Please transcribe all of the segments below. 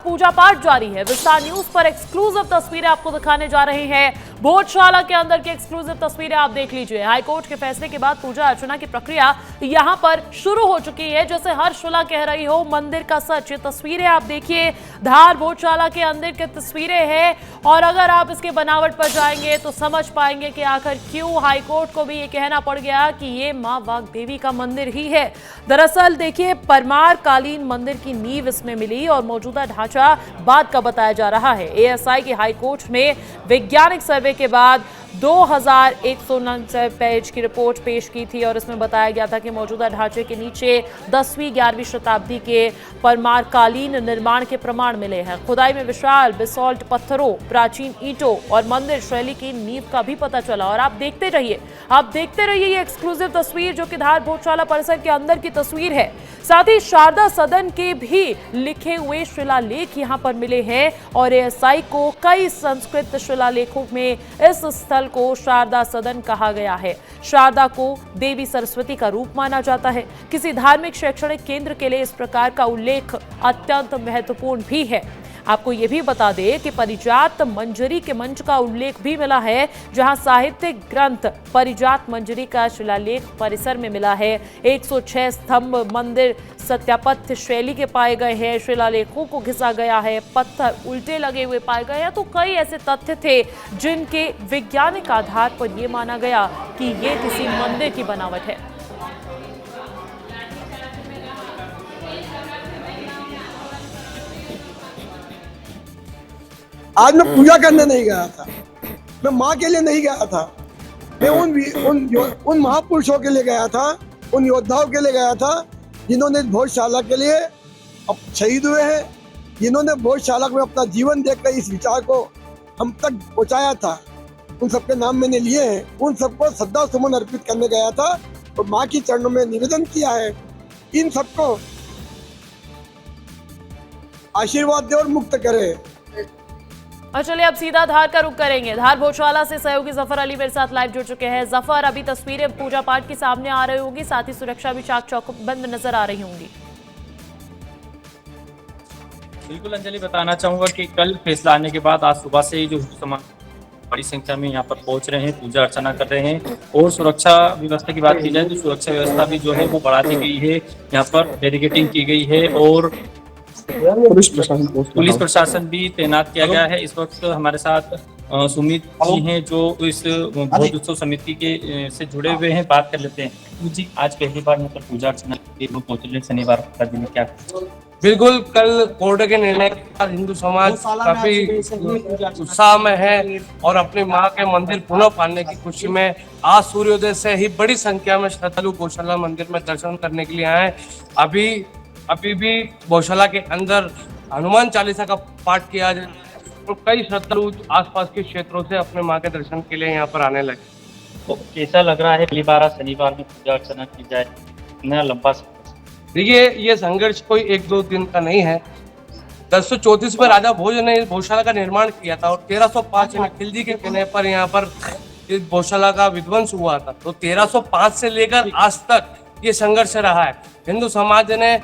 पूजा पाठ जारी है। विस्तार न्यूज पर एक्सक्लूसिव तस्वीरें आपको दिखाने जा रहे हैं। भोजशाला के अंदर की एक्सक्लूसिव तस्वीरें आप देख लीजिए। हाईकोर्ट के फैसले के बाद पूजा अर्चना की प्रक्रिया यहां पर शुरू हो चुकी है। जैसे हर्षशिला कह रही हो मंदिर का सच। ये तस्वीरें आप देखिए, धार भोजशाला के अंदर की तस्वीरें हैं और अगर आप इसके बनावट पर जाएंगे तो समझ पाएंगे कि आखिर क्यों हाईकोर्ट को भी ये कहना पड़ गया कि ये मां वाग्देवी का मंदिर ही है। दरअसल देखिए, परमार कालीन मंदिर की नींव इसमें मिली और मौजूदा ढांचा बाद का बताया जा रहा है। एएसआई की हाईकोर्ट में वैज्ञानिक सर्वे के बाद 2199 पेज की रिपोर्ट पेश की थी और इसमें बताया गया था कि मौजूदा ढांचे के नीचे 10वीं-11वीं शताब्दी के परमार कालीन निर्माण के प्रमाण मिले हैं। खुदाई में विशाल बेसॉल्ट पत्थरों, प्राचीन ईंटों और मंदिर शैली की नींव का भी पता चला। और आप देखते रहिए ये एक्सक्लूसिव तस्वीर जो कि धार भोजशाला परिसर के अंदर की तस्वीर है। साथ ही शारदा सदन के भी लिखे हुए शिलालेख यहां पर मिले हैं और एएसआई को कई संस्कृत शिलालेखों में इस स्थल को शारदा सदन कहा गया है। शारदा को देवी सरस्वती का रूप माना जाता है। किसी धार्मिक शैक्षणिक केंद्र के लिए इस प्रकार का उल्लेख अत्यंत महत्वपूर्ण भी है। आपको यह भी बता दें कि परिजात मंजरी के मंच का उल्लेख भी मिला है, जहां साहित्यिक ग्रंथ परिजात मंजरी का शिलालेख परिसर में मिला है। 106 स्तंभ मंदिर सत्यापत्य शैली के पाए गए हैं। शिलालेखों को घिसा गया है, पत्थर उल्टे लगे हुए पाए गए हैं। तो कई ऐसे तथ्य थे जिनके वैज्ञानिक आधार पर यह माना गया कि ये किसी मंदिर की बनावट है। आज मैं पूजा करने नहीं गया था, मैं माँ के लिए नहीं गया था, मैं उन महापुरुषों के लिए गया था, उन योद्धाओं के लिए गया था जिन्होंने भोजशाला के लिए अब शहीद हुए हैं, जिन्होंने भोजशाला में अपना जीवन देकर इस विचार को हम तक पहुँचाया था। उन सबके नाम मैंने लिए हैं। उन सबको श्रद्धा सुमन अर्पित करने गया था और माँ की चरणों में निवेदन किया है, इन सबको आशीर्वाद दे और मुक्त करे। और चलिए अब सीधा धार का रुख करेंगे। धार भोजशाला से सहयोगी जफर अली मेरे साथ लाइव जुड़ चुके हैं। जफर, अभी तस्वीरें पूजा पाठ की सामने आ रही होगी, साथ ही सुरक्षा भी चाक चौबंद नजर आ रही होंगी। बिल्कुल अंजलि, बताना चाहूंगा कि कल फैसला आने के बाद आज सुबह से ही जो समाज बड़ी संख्या में यहाँ पर पहुंच रहे हैं, पूजा अर्चना कर रहे हैं। और सुरक्षा व्यवस्था की बात की जाए तो सुरक्षा व्यवस्था भी जो है वो बढ़ा दी गई है। यहाँ पर बैरिकेडिंग की गई है और पुलिस प्रशासन भी तैनात किया गया है। इस वक्त हमारे साथ सुमित जी हैं जो इस भोज उत्सव समिति के से जुड़े हुए हैं। बात कर लेते हैं जी, आज पहली बार यहाँ पर पूजा अर्चना पहुंचे शनिवार में क्या? बिल्कुल, कल कोर्ट के निर्णय के बाद हिंदू समाज काफी उत्साह में है और अपनी मां के मंदिर पुनः पाने की खुशी में आज सूर्योदय से ही बड़ी संख्या में श्रद्धालु गौशाला मंदिर में दर्शन करने के लिए आए। अभी भी गौशाला के अंदर हनुमान चालीसा का पाठ किया जाए और कई श्रद्धालु आसपास के क्षेत्रों से अपने मां के दर्शन के लिए यहाँ पर आने लगे। तो कैसा लग रहा है पहली बार शनिवार में पूजा अर्चना की जाए? इतना लंबा देखिए, ये संघर्ष कोई 1-2 दिन का नहीं है। 1034 में राजा भोज ने इस गौशाला का निर्माण किया था और 1305 में खिलजी के कहने पर यहाँ पर इस गौशाला का विध्वंस हुआ था। तो 1305 से लेकर आज तक ये संघर्ष रहा है। हिंदू समाज ने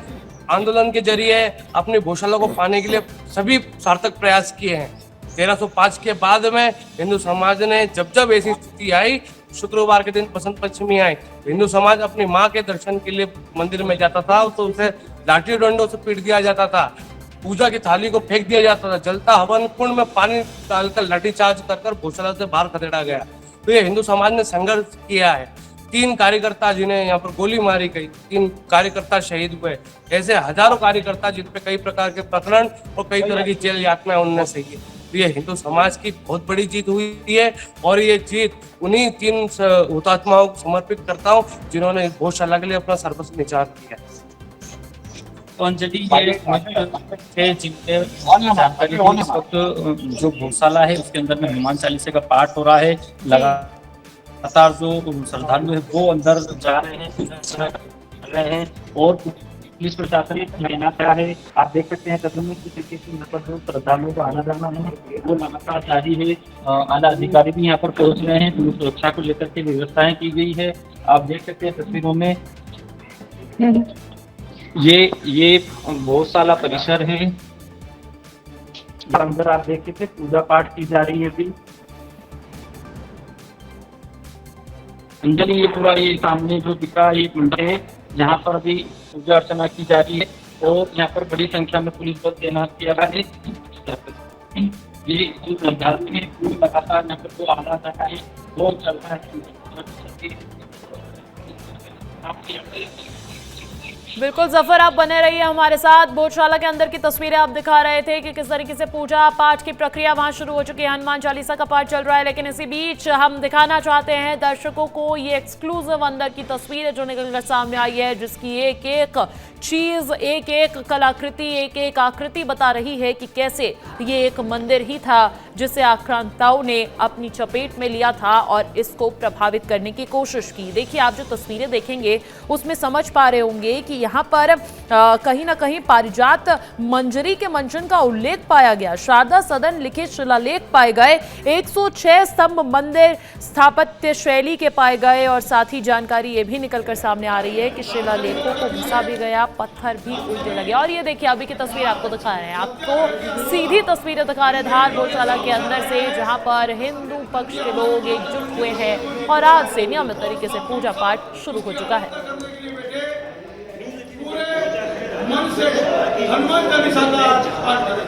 आंदोलन के जरिए अपनी गौशाला को पाने के लिए सभी सार्थक प्रयास किए हैं। 1305 के बाद में हिंदू समाज ने जब ऐसी स्थिति आई, शुक्रवार के दिन बसंत पंचमी आई, हिंदू समाज अपनी माँ के दर्शन के लिए मंदिर में जाता था तो उसे लाठी डंडों से पीट दिया जाता था, पूजा की थाली को फेंक दिया जाता था, जलता हवन कुंड में पानी डालकर लाठीचार्ज कर गौशाला से बाहर खदेड़ा गया। तो ये हिंदू समाज ने संघर्ष किया है। 3 कार्यकर्ता जिन्हें यहाँ पर गोली मारी गई, 3 कार्यकर्ता शहीद हुए। ऐसे हजारों कार्यकर्ता जिन पे कई प्रकार के प्रकरण और कई तरह की जेल यातनाएं उनने सही। तो ये हिंदू समाज की बहुत बड़ी जीत हुई है और ये जीत उन्हीं 3 हुतात्माओं को समर्पित करता हूँ जिन्होंने गौशाला के लिए अपना सर्वस्व निछावर किया। तो अंजलि, ये जिनके जानकारी है, इस वक्त जो गौशाला है उसके अंदर में हनुमान चालीसा का पाठ हो रहा है। लगातार जो श्रद्धालु है वो अंदर जा रहे हैं, पूजा कर रहे हैं और पुलिस प्रशासन तैनात है। आप देख सकते हैं कदम में किस तरीके से यहाँ पर जो श्रद्धालुओं का आना जाना है वो लगातार जारी है। आला अधिकारी भी यहाँ पर पहुंच रहे हैं। पुलिस सुरक्षा को लेकर के व्यवस्थाएं की गई है। आप देख सकते हैं तस्वीरों में ये भोजशाला परिसर है अंदर आप देख सकते पूजा पाठ की जा रही है अभी। अंदर ये पूरा ये सामने जो दिखा ये मंदिर है जहाँ पर अभी पूजा अर्चना की जा रही है और यहाँ पर बड़ी संख्या में पुलिस बल तैनात किया गया है। ये जो श्रद्धालु है पूरी लगातार यहाँ पर जो आना जाता है वो चल रहा है। बिल्कुल जफर, आप बने रहिए हमारे साथ। भोजशाला के अंदर की तस्वीरें आप दिखा रहे थे कि किस तरीके से पूजा पाठ की प्रक्रिया वहां शुरू हो चुकी है, हनुमान चालीसा का पाठ चल रहा है। लेकिन इसी बीच हम दिखाना चाहते हैं दर्शकों को ये एक्सक्लूसिव अंदर की तस्वीरें जो निकलकर सामने आई है, जिसकी एक एक चीज, एक एक कलाकृति, एक एक आकृति बता रही है कि कैसे ये एक मंदिर ही था जिसे आक्रांताओं ने अपनी चपेट में लिया था और इसको प्रभावित करने की कोशिश की। देखिए, आप जो तस्वीरें देखेंगे उसमें समझ पा रहे होंगे कि यहाँ पर कहीं ना कहीं पारिजात मंजरी के मंचन का उल्लेख पाया गया, शारदा सदन लिखित शिलालेख पाए गए, 106 स्तंभ मंदिर स्थापत्य शैली के पाए गए और साथ ही जानकारी ये भी निकलकर सामने आ रही है कि शिलालेखों को घिसा भी गया, पत्थर भी उल्टे लगे। और ये देखिए, अभी की तस्वीर आपको दिखा रहे हैं, आपको सीधी तस्वीरें दिखा रहे हैं धार भोजशाला के अंदर से, जहां पर हिंदू पक्ष के लोग एकजुट हुए हैं और आज से नियमित तरीके से पूजा पाठ शुरू हो चुका है। मन से हनुमान चालीसा का पाठ करें।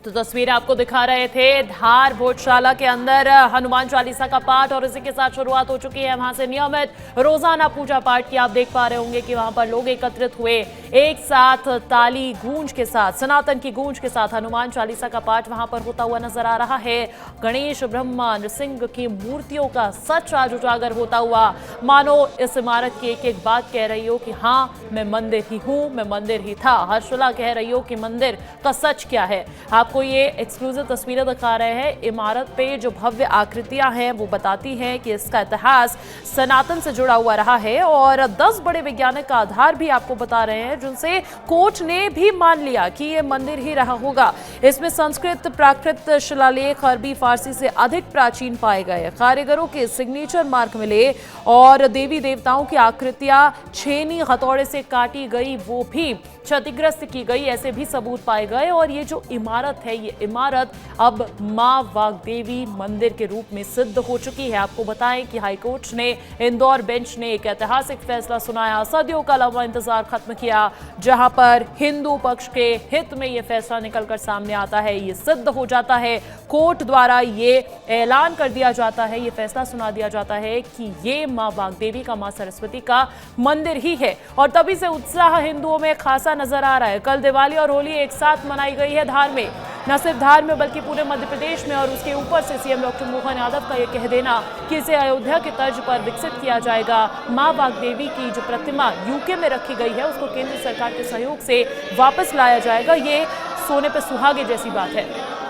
तो तस्वीर आपको दिखा रहे थे धार भोजशाला के अंदर हनुमान चालीसा का पाठ और इसी के साथ शुरुआत हो चुकी है वहां से नियमित रोजाना पूजा पाठ की। आप देख पा रहे होंगे कि वहां पर लोग एकत्रित हुए, एक साथ ताली गूंज के साथ, सनातन की गूंज के साथ हनुमान चालीसा का पाठ वहां पर होता हुआ नजर आ रहा है। गणेश, ब्रह्मा, नृसिंह की मूर्तियों का सच आज उजागर होता हुआ, मानो इस इमारत की एक एक बात कह रही हो कि हाँ, मैं मंदिर ही हूं, मैं मंदिर ही था। हर्षुला कह रही हो कि मंदिर का सच क्या है। आपको ये एक्सक्लूसिव तस्वीरें दिखा रहे हैं। इमारत पे जो भव्य आकृतियां हैं वो बताती हैं कि इसका इतिहास सनातन से जुड़ा हुआ रहा है और 10 बड़े वैज्ञानिक का आधार भी आपको बता रहे हैं, जिनसे कोर्ट ने भी मान लिया कि ये मंदिर ही रहा होगा। इसमें संस्कृत, प्राकृत शिलालेख अरबी, फारसी से अधिक प्राचीन पाए गए, कारीगरों के सिग्नेचर मार्क मिले और देवी देवताओं की आकृतियां छेनी हथौड़े से काटी गई, वो भी क्षतिग्रस्त की गई, ऐसे भी सबूत पाए गए। और ये जो इमारत है, ये इमारत अब मां वाग्देवी मंदिर के रूप में सिद्ध हो चुकी है। आपको बताएं कि हाईकोर्ट ने, इंदौर बेंच ने एक ऐतिहासिक फैसला सुनाया, सदियों का लंबा इंतजार खत्म किया, जहां पर हिंदू पक्ष के हित में ये फैसला निकलकर सामने आता है, ये सिद्ध हो जाता है। कोर्ट द्वारा ये ऐलान कर दिया जाता है, ये फैसला सुना दिया जाता है कि ये मां वाग्देवी का, मां सरस्वती का मंदिर ही है। और तभी से उत्साह हिंदुओं में खासा नजर आ रहा है। कल दिवाली और होली एक साथ मनाई गई है धार में, न सिर्फ धार में बल्कि पूरे मध्य प्रदेश में। और उसके ऊपर से सीएम डॉक्टर मोहन यादव का ये कह देना कि इसे अयोध्या की तर्ज पर विकसित किया जाएगा। मां वाग्देवी की जो प्रतिमा यूके में रखी गई है उसको केंद्र सरकार के सहयोग से वापस लाया जाएगा, ये सोने पे सुहागे जैसी बात है।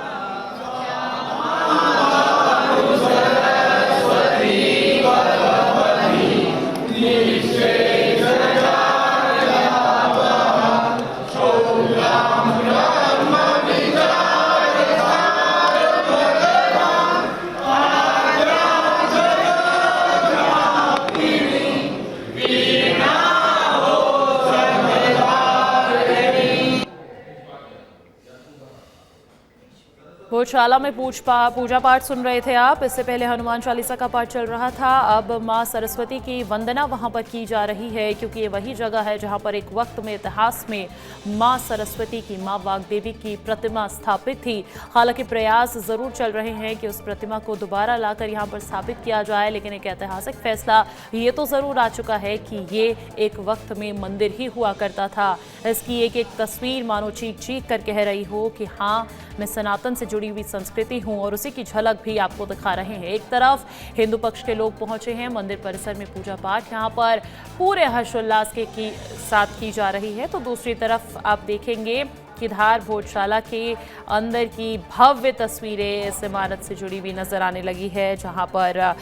भोजशाला में पूजा पाठ सुन रहे थे आप। इससे पहले हनुमान चालीसा का पाठ चल रहा था। अब मां सरस्वती की वंदना वहां पर की जा रही है, क्योंकि ये वही जगह है जहां पर एक वक्त में इतिहास में मां सरस्वती की, मां वाग्देवी की प्रतिमा स्थापित थी। हालांकि प्रयास जरूर चल रहे हैं कि उस प्रतिमा को दोबारा लाकर यहां पर स्थापित किया जाए, लेकिन एक ऐतिहासिक फैसला ये तो जरूर आ चुका है कि ये एक वक्त में मंदिर ही हुआ करता था। इसकी एक एक तस्वीर मानो चीख चीख कर कह रही हो कि हाँ, मैं सनातन से जुड़ी हुई संस्कृति हूं, और उसी की झलक भी आपको दिखा रहे हैं। एक तरफ हिंदू पक्ष के लोग पहुंचे हैं मंदिर परिसर में, पूजा पाठ यहां पर पूरे हर्षोल्लास के साथ की जा रही है, तो दूसरी तरफ आप देखेंगे कि धार भोजशाला के अंदर की भव्य तस्वीरें इस इमारत से जुड़ी हुई नजर आने लगी है, जहां पर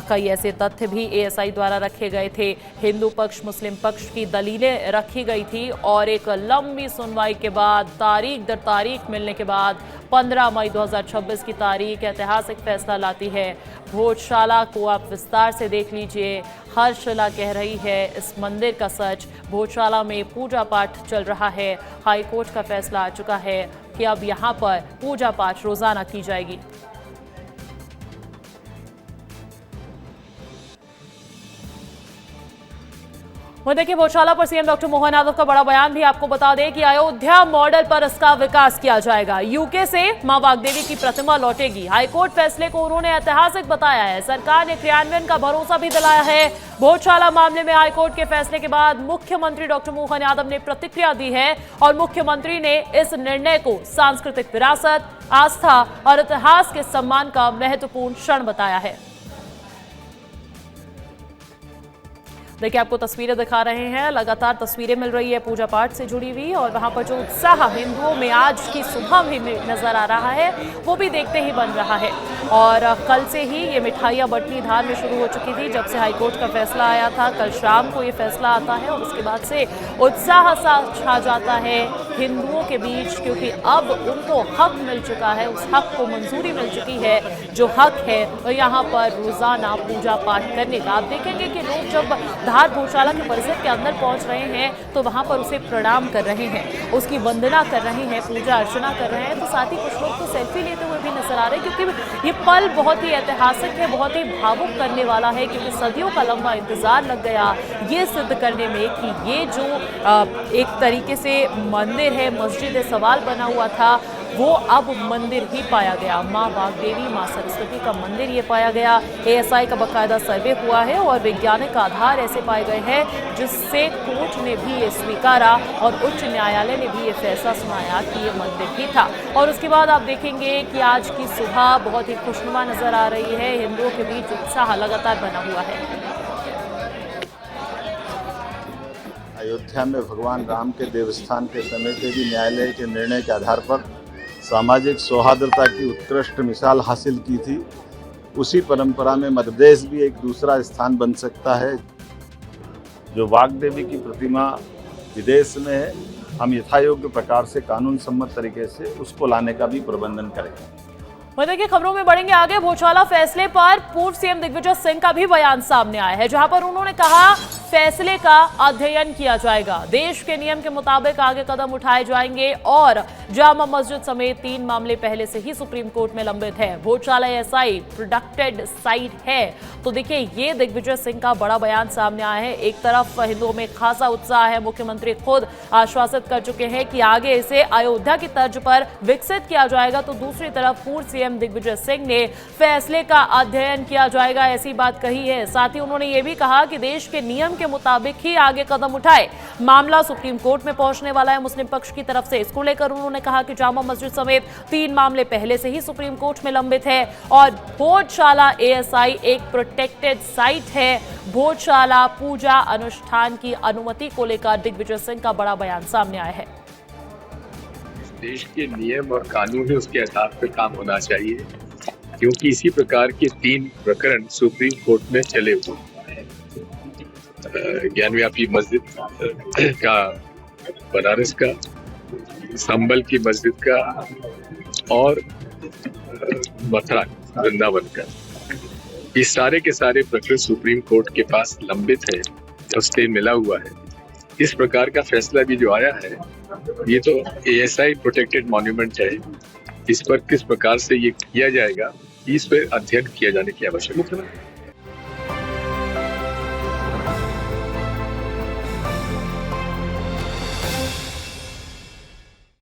कई ऐसे तथ्य भी एएसआई द्वारा रखे गए थे। हिंदू पक्ष, मुस्लिम पक्ष की दलीलें रखी गई थी और एक लंबी सुनवाई के बाद, तारीख दर तारीख मिलने के बाद 15 मई 2026 की तारीख ऐतिहासिक फैसला लाती है। भोजशाला को आप विस्तार से देख लीजिए। हर्षला कह रही है इस मंदिर का सच। भोजशाला में पूजा पाठ चल रहा है। हाईकोर्ट का फैसला आ चुका है कि अब यहां पर पूजा पाठ रोजाना की जाएगी। वहीं देखिए, भोजशाला पर सीएम डॉक्टर मोहन यादव का बड़ा बयान भी। आपको बता दें कि अयोध्या मॉडल पर इसका विकास किया जाएगा। यूके से मां वाग्देवी की प्रतिमा लौटेगी। हाईकोर्ट फैसले को उन्होंने ऐतिहासिक बताया है। सरकार ने क्रियान्वयन का भरोसा भी दिलाया है। भोजशाला मामले में हाईकोर्ट के फैसले के बाद मुख्यमंत्री डॉक्टर मोहन यादव ने प्रतिक्रिया दी है और मुख्यमंत्री ने इस निर्णय को सांस्कृतिक विरासत, आस्था और इतिहास के सम्मान का महत्वपूर्ण क्षण बताया है। देखिए, आपको तस्वीरें दिखा रहे हैं, लगातार तस्वीरें मिल रही है पूजा पाठ से जुड़ी हुई, और वहां पर जो उत्साह हिंदुओं में आज की सुबह भी नजर आ रहा है वो भी देखते ही बन रहा है। और कल से ही ये मिठाइयाँ बंटनी धार में शुरू हो चुकी थी, जब से हाईकोर्ट का फैसला आया था। कल शाम को ये फैसला आता है और उसके बाद से उत्साह सा छा जाता है हिंदुओं के बीच, क्योंकि अब उनको हक मिल चुका है, उस हक को मंजूरी मिल चुकी है। जो हक है वो यहाँ पर रोजाना पूजा पाठ करने का। आप देखेंगे कि लोग जब धार भोजशाला के परिसर के अंदर पहुंच रहे हैं तो वहां पर उसे प्रणाम कर रहे हैं, उसकी वंदना कर रहे हैं, पूजा अर्चना कर रहे हैं। तो साथ ही कुछ लोग तो सेल्फी लेते हुए भी नजर आ रहे हैं, क्योंकि ये पल बहुत ही ऐतिहासिक है, बहुत ही भावुक करने वाला है, क्योंकि सदियों का लंबा इंतजार लग गया ये सिद्ध करने में कि ये जो एक तरीके से मंदिर है, मस्जिद सवाल बना हुआ था, वो अब मंदिर ही पाया गया। मां वाग्देवी, मां सरस्वती का मंदिर ये पाया गया। एएसआई का बाकायदा सर्वे हुआ है और वैज्ञानिक आधार ऐसे पाए गए हैं जिससे कोर्ट ने भी ये स्वीकारा और उच्च न्यायालय ने भी ये फैसला सुनाया कि ये मंदिर ही था। और उसके बाद आप देखेंगे कि आज की सुबह बहुत ही खुशनुमा नजर आ रही है, हिंदुओं के बीच उत्साह लगातार बना हुआ है। अयोध्या में भगवान राम के देवस्थान के समय के भी न्यायालय के निर्णय के आधार पर सामाजिक सौहार्दता की उत्कृष्ट मिसाल हासिल की थी, उसी परंपरा में मध्य प्रदेश भी एक दूसरा स्थान बन सकता है। जो वाग्देवी की प्रतिमा विदेश में है, हम यथायोग्य प्रकार से कानून सम्मत तरीके से उसको लाने का भी प्रबंधन करेंगे। वहीं देखिए, खबरों में बढ़ेंगे आगे। भोजशाला फैसले पर पूर्व सीएम दिग्विजय सिंह का भी बयान सामने आया है, जहां पर उन्होंने कहा फैसले का अध्ययन किया जाएगा, देश के नियम के मुताबिक आगे कदम उठाए जाएंगे और जामा मस्जिद समेत 3 मामले पहले से ही सुप्रीम कोर्ट में लंबित है। भोजशाला एसआई प्रोटेक्टेड साइट है। तो देखिए, ये दिग्विजय सिंह का बड़ा बयान सामने आया है। एक तरफ हिंदुओं में खासा उत्साह है, मुख्यमंत्री खुद आश्वासित कर चुके हैं कि आगे इसे अयोध्या की तर्ज पर विकसित किया जाएगा, तो दूसरी तरफ पूर्व सीएम दिग्विजय सिंह ने फैसले का अध्ययन किया जाएगा, ऐसी बात कही है। साथ ही उन्होंने ये भी कहा कि देश के नियम के मुताबिक ही आगे कदम उठाए। मामला सुप्रीम कोर्ट में पहुंचने वाला है मुस्लिम पक्ष की तरफ से। इसको लेकर उन्होंने कहा कि जामा मस्जिद समेत 3 मामले पहले से ही सुप्रीम कोर्ट में लंबित है और भोजशाला एएसआई एक प्रोटेक्टेड साइट है। भोजशाला पूजा अनुष्ठान की अनुमति को लेकर दिग्विजय सिंह का बड़ा बयान सामने आया है। देश के नियम और कानून है, उसके आधार पर काम होना चाहिए, क्योंकि इसी प्रकार के 3 प्रकरण सुप्रीम कोर्ट में चले हुए। ज्ञानव्यापी मस्जिद का, बनारस का, संबल की मस्जिद का और मथुरा वृंदावन का, ये सारे के सारे प्रकरण सुप्रीम कोर्ट के पास लंबित है और स्टे मिला हुआ है। इस प्रकार का फैसला भी जो आया है, ये तो एएसआई प्रोटेक्टेड मॉन्यूमेंट है, इस पर किस प्रकार से ये किया जाएगा, इस पर अध्ययन किया जाने की आवश्यकता है।